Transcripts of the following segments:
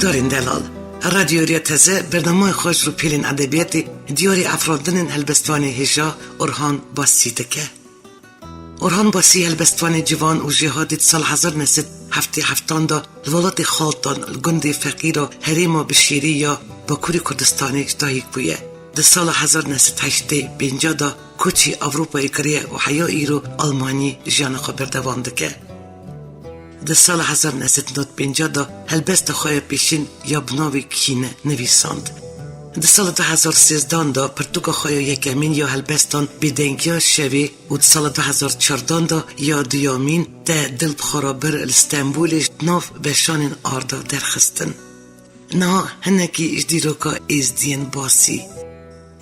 گدارین دلال رادیو ریا تازه برنامه خوش رو پیلین ادبیاتی دیاری افرادن هلبستوانی هجا اورهان باسی دکه. اورهان باسی هلبستوانی جوان و جهادی سال 1977 دا الولات خالتان الگندی فقیر و حریم و بشیری یا با کوری کردستانی دایک بویه. در سال 1985 دا کوچی اروپای کریه و حیایی رو آلمانی جان خبر دوام دکه. در سال 1950 دا هلبست خواه پیشین یا بناوی کینه نویساند. در سال 2013 دا پرتوک خواه یکمین یا هلبستان بیدنگی شوی و در سال 2014 دا یا دیامین ده دل بخورابر استانبولش ناف بشان آردا درخستن. نه هنکی اجدیروکا ازدین باسی.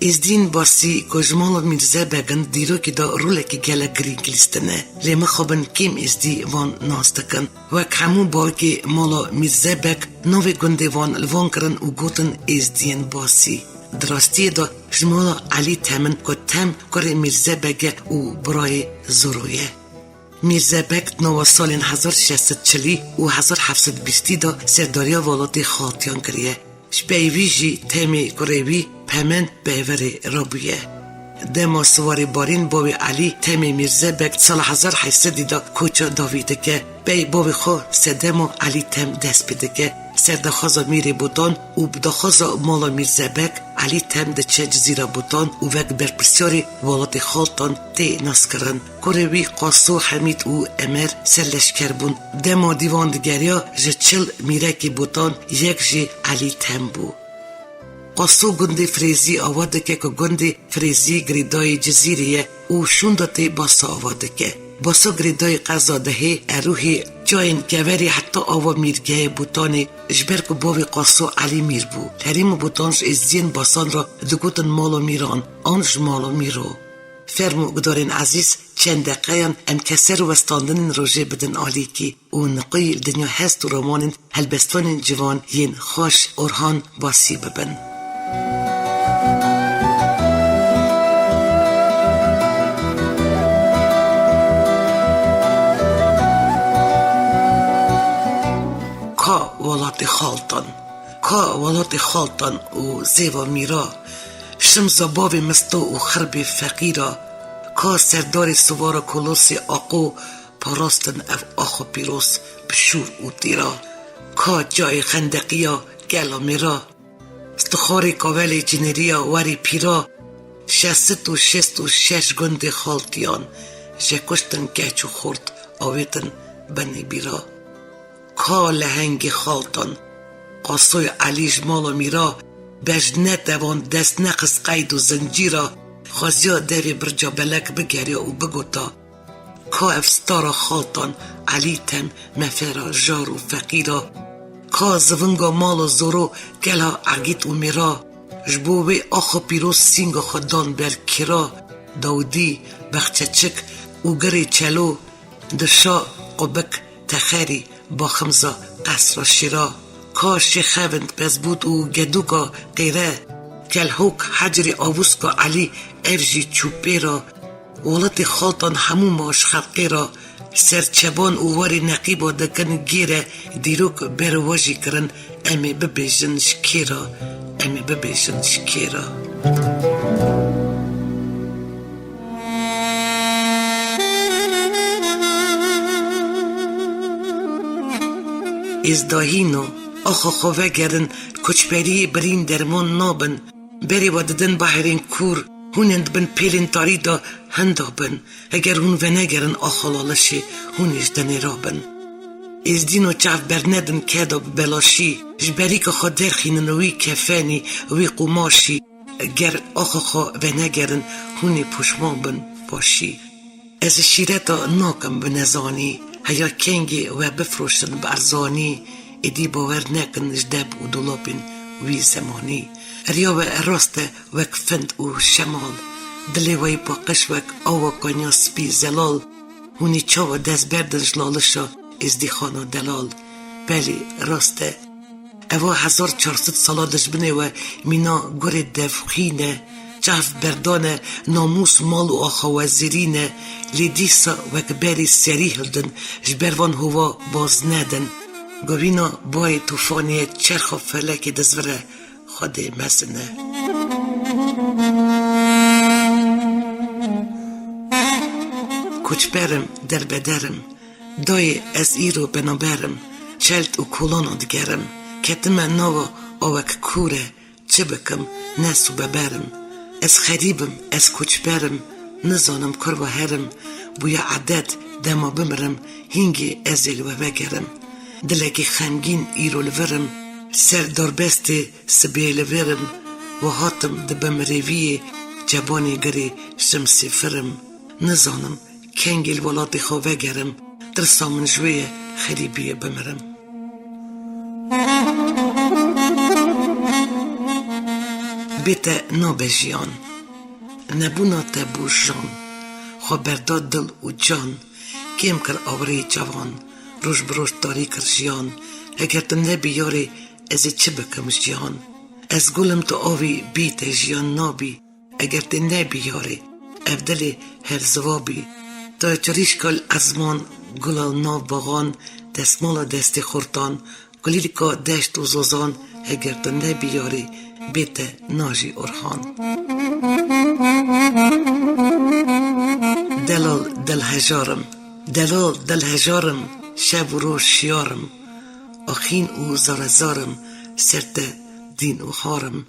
ازدین باسی کجمال میرزه بگن دیرو که دا رولکی گله گریگلیستنه لیمه خوبن کم ازدی وان ناستکن و کمو باقی مالا میرزه بگ نوی گنده وان الوان کرن و گوتن ازدین باسی دراستی دا جمالا علی تمن که تم کره میرزه بگه و برای زرویه میرزه بگ نو سالین 1640 و 1720 دا سرداریا والاتی خاطیان کریه شپیویجی تمی کروی پمن بیوری رابویه. دما سواری بارین باوی علی تمی میرزه بگ سال 1800 دا کوچا داویده که بی باوی خو سدمو علی تم دست بیده که سردخوزا میری بودان و بدخوزا مالا میرزه بگ علی تم ده چه جزیره بودان و وگ برپرسیاری والات خالتان تی نسکرن کروی قاسو حمید و امر سرلشکر بون دما دیوان دگریا جچل میرکی بودان یک جی علی تم بو قاسو گندی فریزی آواده که گندی فریزی گریدای جزیریه و شوندتی باسا آواده که باسا گریدای قضا دهی اروحی جاین گوری حتی آوا میرگه بوتانی جبر که باوی قاسو علی میر بو حریم بوتانش ازدین باسان را دگوتن مالو میران آنش مالو میرو فرمو گدارین عزیز چند دقیقاً ام کسر و استاندن روژه بدن آلی کی و نقی دنیا هست و رومانین هلبستوان جوان ین خوش اورهان باسی ببن ولات خالتان و زیوا میرا شمزا باوی مستو و خربی فقیرا کا سردار سوار کلوسی آقو پاراستن اف آخو پیروس بشور و دیرا کا جای خندقیا گلا میرا استخاری کاولی جنریا وری پیرا 66 گند خالتیان جکشتن گچو خورد آویتن بنی بیرا کا لهنگ خالتان قاسوی علی جمالا میرا بجنت دوان دست نقص قید و زنجیرا خوزیا دوی برجا بلک بگریا و بگوتا کا افستارا خالتان علی تم مفرا جار و فقیرا کا زونگا مال و زورو گلا عگیت و میرا جبوی آخو پیروز سینگا خودان بر کرا داودی بخچچک و گری چلو دشا قبک تخری با خمزا قصر شیرا کاش خوند پس بود و گدوکا غیره کل هوک حجر آووسکا علی افجی چوپی را ولت خالتان همو ماش خلقی را سرچبان و واری نقیبا دکن گیره دیروک برواجی کرن امی ببیجن شکیرا از داهینو آخو خواه گرن کچپری برین درمان نابن بری و ددن باهرین کور هونند بن پیلین تاری دا هندا بن اگر هون و نگرن آخلالشی هونیش دنی را بن از دینو چاف برندن که دا بلاشی جبری که خود درخینن وی کفانی وی قماشی گر آخا خوا و نگرن هونی پشمان بن باشی از شیرتا ناکم بنزانی هیا کنگی و بفروشن بارزانی ایدی باور نکن جدب و دولابین وی زمانی ریا و راست وک فند و شمال دلی وی با قش وک آوا کنیا سپی زلال هونی چاو دست بردن جلالشا از دی خانا دلال بلی راسته اوا 1400 سالادش بنه و مینا گوری دفخینه چاف بردانه ناموس مال و آخا وزیرینه لیدیسا وک بری سری هلدن جبروان هوا باز ندن گوینا بای توفانی چرخ و فلکی دزوره خودی مسنه کچ برم در بدرم دای از ایرو بنابرم چلت و کلان دگرم کتم نوا آوک کوره چه بکم نسو ببرم از خریبم از کچ برم نزانم کر و هرم بویا عدد دما بمرم هینگی ازل و بگرم دلکی خمگین ایرو لورم سر داربست سبیل ورم و هاتم دبم ریوی جبانی گری شمسی فرم نزانم کنگل ولاتی خواه گرم درسا من جوی خریبی بمرم بیتا نابه جیان نبونا تبو جان خواه برداد دل و جان کم کر آوری جوان روش بروش داری کر جیان اگر تو نبیاری از چه بکم جیان از گلم تو آوی بیت جیان نابی اگر تو نبیاری افدلی هر زوابی تا چریش کل ازمان گلال ناب باغان دستمال دستی خورتان گلیلی که دشت و زوزان اگر تو نبیاری بیت ناجی ارخان دلال دل هجارم شب و روز شیارم آخین او زارزارم سرت دین و خارم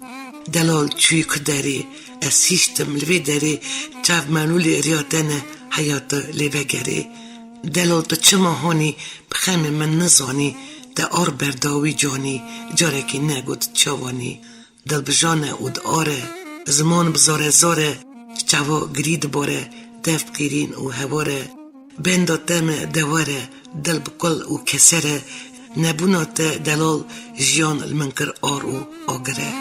دلال چوی کداری از هیشتم لوی داری چاو منولی ریاتن حیات لیوه گری دلال تو چه ماهانی بخم من نزانی ده آر برداوی جانی جارکی نگود چاوانی دل بجانه اود آره زمان بزاره زاره چاوا گرید باره دف قیرین و هواره بندا تم دواره دل بکل و کسره نبونات دلال جیان المنکر آر و آگره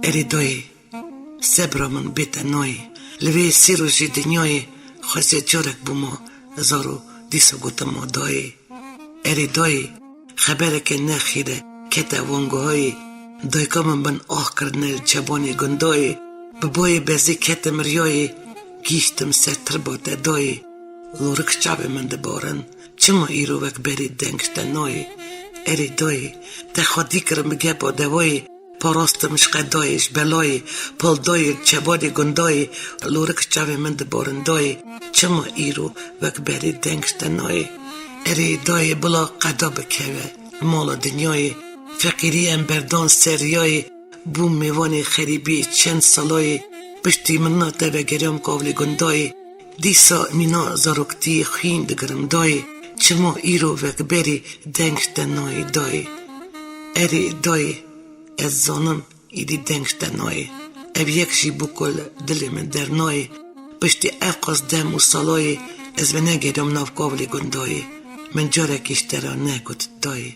اری دای سبرا من بیت نای لوی سیرو جی دنیای خوزی جارک بوما زارو دیسو گوتما دای اری دای خبره که نخیره کتا وانگو های دای کامن بن آخ کرنل چبانی گندای ببای بزی کتا مریای گیشتم سر ترباته دای لورک چابه من دبارن چما ایرو وک بری دنگشت نای اری دای تا خودی کرم بگه با دوای پاراستمش قدایش بلای پال دای چبانی گندای لورک چابه من دبارن دای چما ایرو وک بری دنگشت نای اری دای بلا قدا بکوه مال دنیای فقیری امبردان سریای بوم میوان خریبی چند سالای پشتی منا تبه گرم کاولی گندای دیسا مینا زاروکتی خین دگرم دای چما ایرو وک بری دنگشت نای دای اری دای از زانم ایدی دنگشت نای او یک جی بکل دلی من در نای پشتی اقاس دم و سالای از من نگرم ناو کاولی گندای من جارکیش ترا نگود دای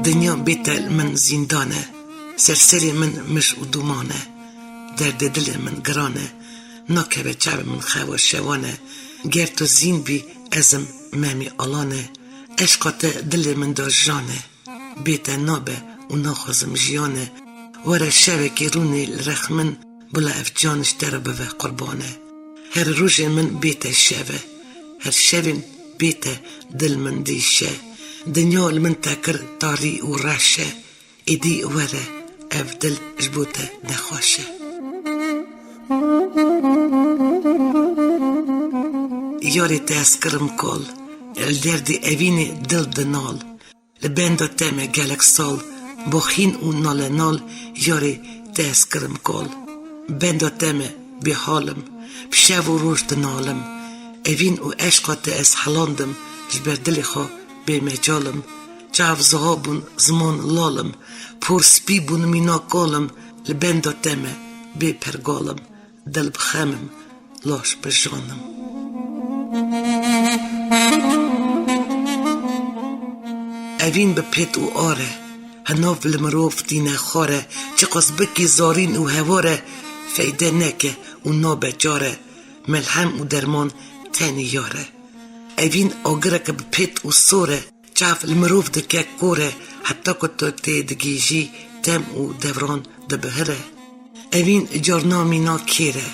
دنیا بیتل من زندانه سرسری من مش و دومانه درد دل من گرانه ناکه چاب من خواه شوانه گر تو زین بی ازم ممی آلانه عشقات دل من دا جانه بیت نابه و ناخوزم جیانه وره شوه که رونی لرخمن بلا اف جانش تر بوه قربانه هر روز من بیت شوه هر شوین بیت دل من دیشه دنیا من تکر تاری و راشه ایدی وره اف دل جبوته نخواشه یاری تسکرم کل الدردی اوین دل دنال لبند تم گلک سال بخین و نال نال یاری تسکرم کل بند تم به حالم بشه و روش دنالم اوین و عشقات از حلاندم جبر دل خو به مجالم جاو زغابون زمان لالم پر سپی بون مینا کالم لبند تم به پرگالم دل بخمم لاش بجانم اوین به پیت و آره هناف بالمروف دینه خاره چه قصبکی زارین و هواره فیده نکه و نابه جاره ملهم و درمان تنی یاره اوین آگره که به پیت و سوره چاف المروف دکه کوره حتی که تو تیدگیجی تم و دوران دبهره اوین جارنا مینا کیره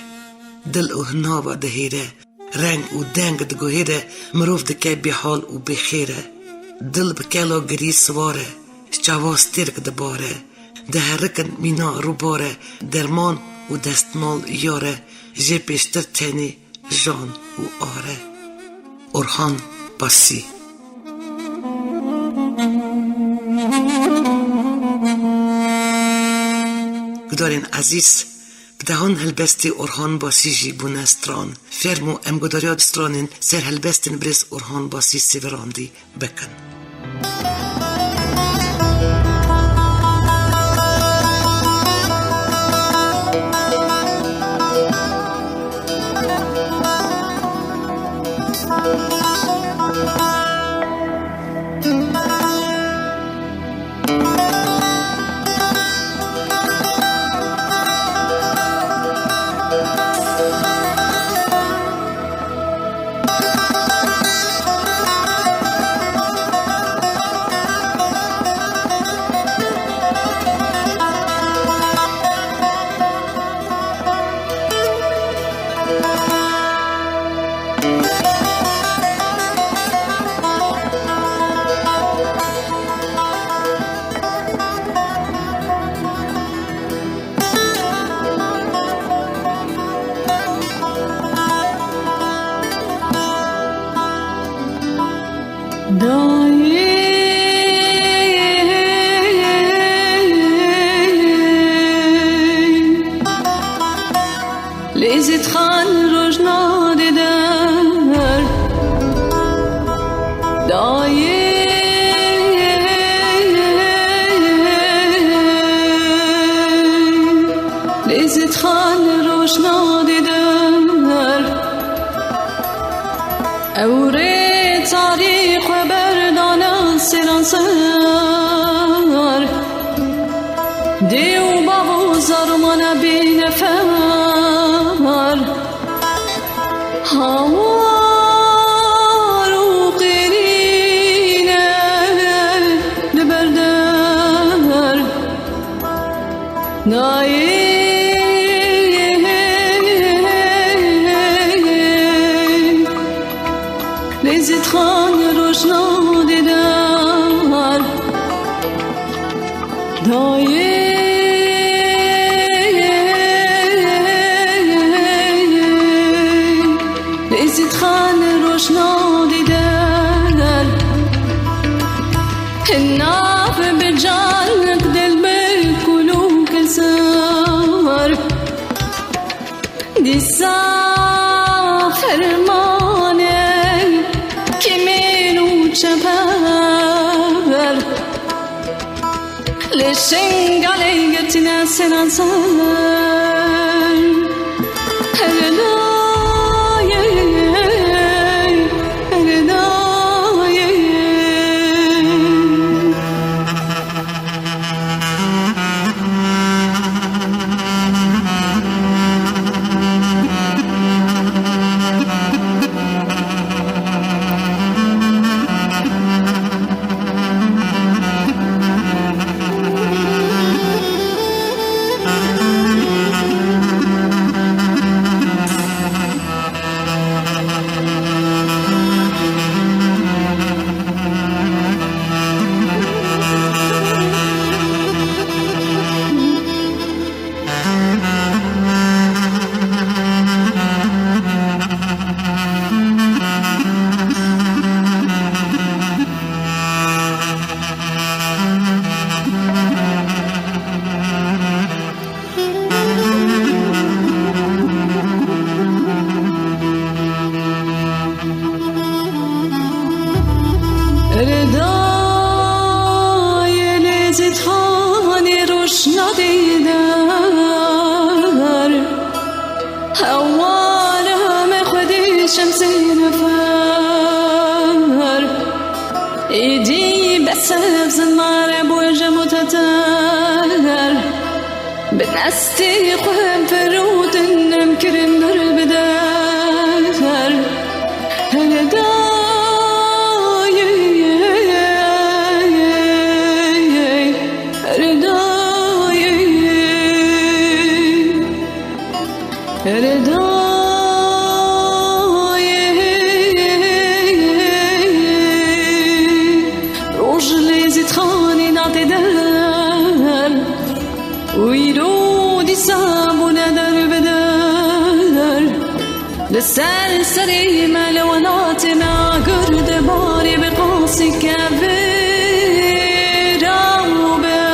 دل و هناوا دهیره رنگ و دنگ دگوهیره مروف دکه بی حال و بی خیره دل بکلا گری سواره چاواز ترک دباره ده هرکن مینا رو باره درمان و دستمال یاره جه پیشتر تنی جان و آره اورهان باسی گدارین عزیز بدهان هلبستی اورهان باسی جی بونه استران فرمو ام گداریاد استرانین سر هلبستین برس اورهان باسی سیوراندی بکن لذت خان روشنا دیدر دایی لذت خان روشنا دیدر اوره تاریخ و بردانه سرانسر دیو بابو زرمان بی نفر هوارو قرینه لبردر نایی لذت خان روشنا دیدر نایی لذت خان روشنا دیدر الناف بجانك دل بالكلو كسر دي سافر ماني كمينو شفر لشنقالي قتنا سنانسر هلنا سبز المعرب وجمتتر بنستي قهم فرود نمكرم در بدر هرداي روجلي زيت خاني نعطي دار ويرودي سابونا در بدر للسلسلي ما لو نعطي مع قرد باري بقاسي كبير عوبر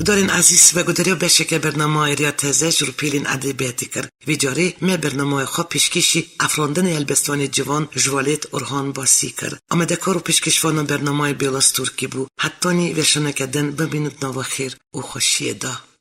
دارین عزیز و گداری بشه که برنامه ریا تازه جور پیلین ادبیاتی کرد ویجاری می برنامه خواب پیشکشی افراندن البستان جوان جوالت ارهان باسی کرد آمده کار و پیشکشوان برنامه بیلاس ترکی بو حتانی وشنه کدن ببیند نو خیر و خوشی دا